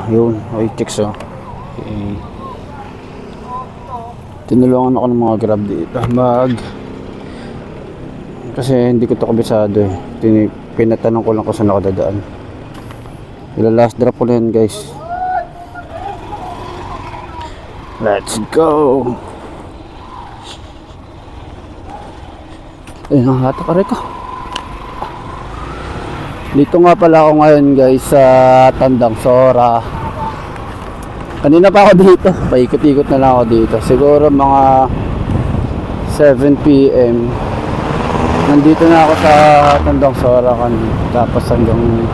Yun. Okay, chicks oh. Okay. Tinulungan ako ng mga grab dito. Kasi hindi ko to kabisado eh. Pinatanong ko lang kung saan ako dadaan. Last drop ko na yan, guys. Let's go. Ayun ang hata ka ko. Dito nga pala ako ngayon, guys, sa Tandang Sora. Kanina pa ako dito. Paikot-ikot na lang ako dito. Siguro mga 7 PM. Nandito na ako sa Tandang Sora kanina. Tapos hanggang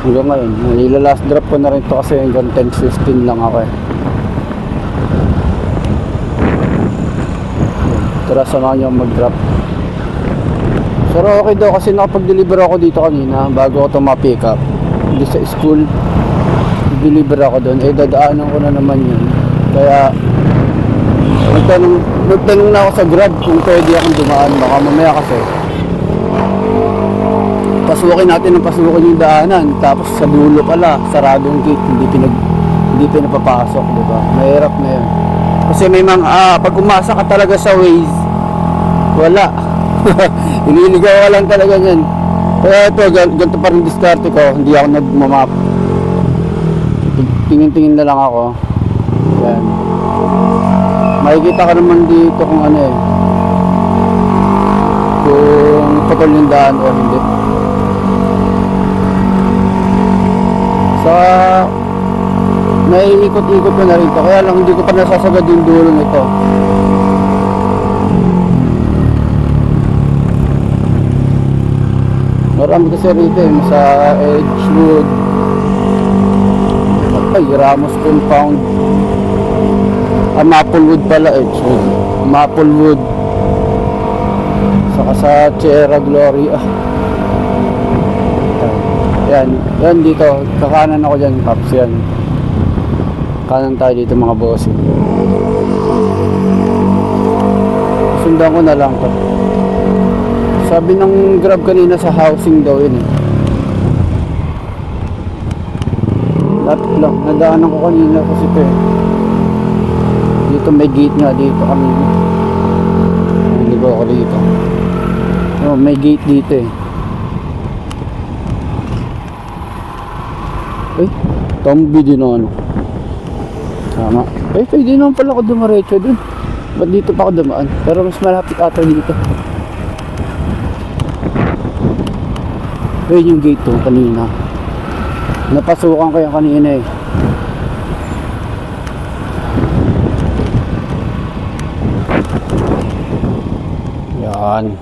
ngayon. Last drop ko na rin to kasi hanggang 10:15 lang ako eh. Tara, samahan nyo mag-drop. Pero okay daw kasi nakapag-deliver ako dito kanina bago ako ito ma-pick up. Hindi sa school. Deliver ako doon. Dadaanan ko na naman yun. Kaya nagtanong na ako sa Grab kung pwede akong dumaan. Baka mamaya kasi pasukin natin ang pasukin yung daanan. Tapos sa dulo pala, saradong gate. Hindi pinapapasok, diba? Mahirap na yun. Kasi may mga, pag umasa ka talaga sa Waze, wala. Ililigaw ka lang talaga yan. Kaya ito, ganito pa rin diskarte ko. Hindi ako nagmamap. Tingin-tingin na lang ako. Yan. Makikita ka naman dito kung ano eh. Kung putol yung daan o hindi. Sa naiikot-ikot ko na rin ito. Kaya lang hindi ko pa nasasagad yung dulo nito. Marami kasi rito eh. Sa Edgewood. Ay, Ramos Compound. Maplewood pala, Edgewood. Maplewood. Saka sa Sierra Gloria. Yan dito. Kakanan ako dyan, Paps. Yan. Kanan tayo dito mga boss. Sundan ko na lang to. Sabi ng Grab kanina sa housing daw yun eh. Lapit lang. Nadaanan ko kanina kasi ito eh. Dito may gate nga dito kami. Hindi ko ako dito. May gate dito eh. Tombi din ano. Tama. Pwede naman pala ako dumaretso dun. Ba't dito pa ako dumaan? Pero mas malapit ata dito. Yung gate to kanina. Napasukan ko yung kanina eh. Yan.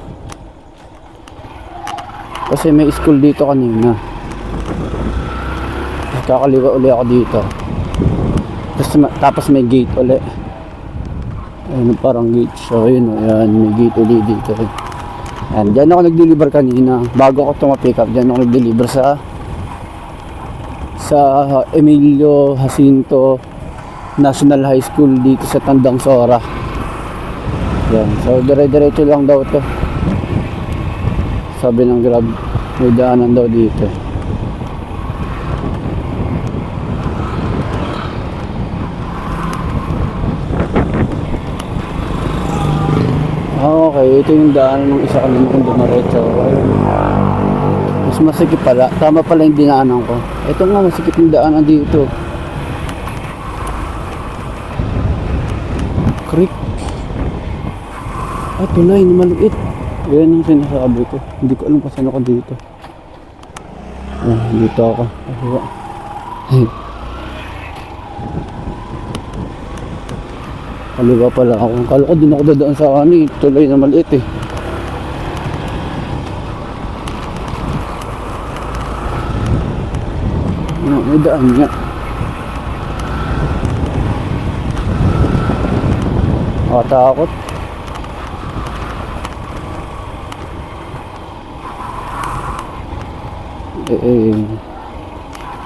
Kasi may school dito kanina. Kakaliwa uli ako dito. Tapos may gate uli. Ayun parang gate. So yun, ayan, may gate uli dito. Ayan, dyan ako nag-deliver kanina. Bago ako tumapick up, dyan ako nag-deliver sa Emilio Jacinto National High School dito sa Tandang Sora. Yan. So dire-diretso lang daw to. Sabi ng Grab, may daanan daw dito. Okay, ito yung daanan ng isa kanina kung dumaretso. Mas masikip pala. Tama pala yung dinaanan ko. Ito nga, masikip yung daanan dito. Creek. Tulay na maliit. Yan yung sinasabi ko. Hindi ko alam kung saan ako dito. Dito ako. Kaliwa pala ako. Kala ko din ako dadaan sa tulay na maliit eh. May daan nga. Nakatakot.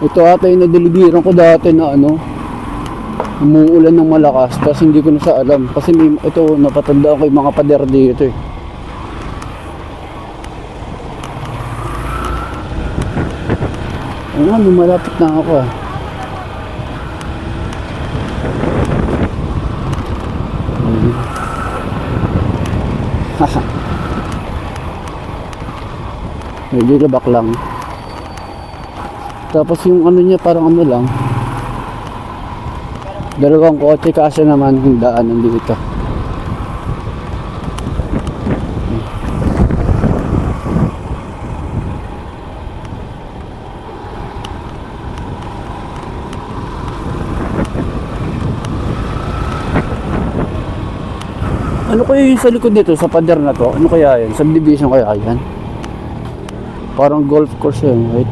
Ito ata yung nadeliveran ko dati na umuulan ng malakas, tapos hindi ko na sa alam kasi ito napatandaan ko yung mga pader dito eh. Ano, malapit na ako ah. Haha. Medyo labak lang. Tapos yung ano niya parang ano lang. Dalawang kotse kasi naman yung daanan dito. Ano kaya yung sa likod nito, sa pader na to? Ano kaya yan? Subdivision kaya yan? Parang golf course yun, right?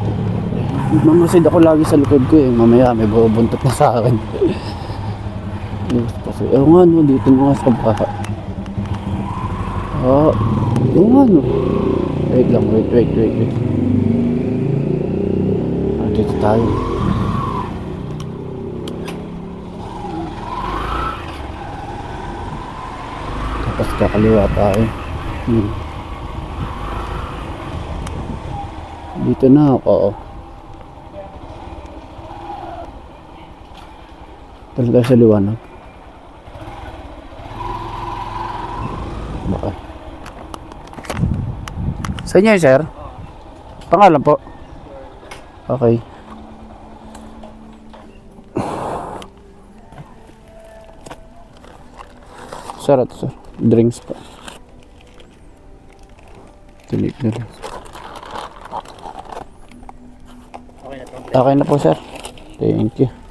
Mamasid ako lagi sa likod ko eh. Mamaya may bubuntot na sa akin. Kasi, nga no, dito mga sa baha. Nga no. Wait lang, wait. Dito tayo. Tapos kakaliwa tayo. Dito na ako. Talaga sa liwanag. Baka. Sa inyo sir? Pangalan po? Okay. Sir, ito sir. Drinks po. Tinik na lang. Okay na po sir. Thank you.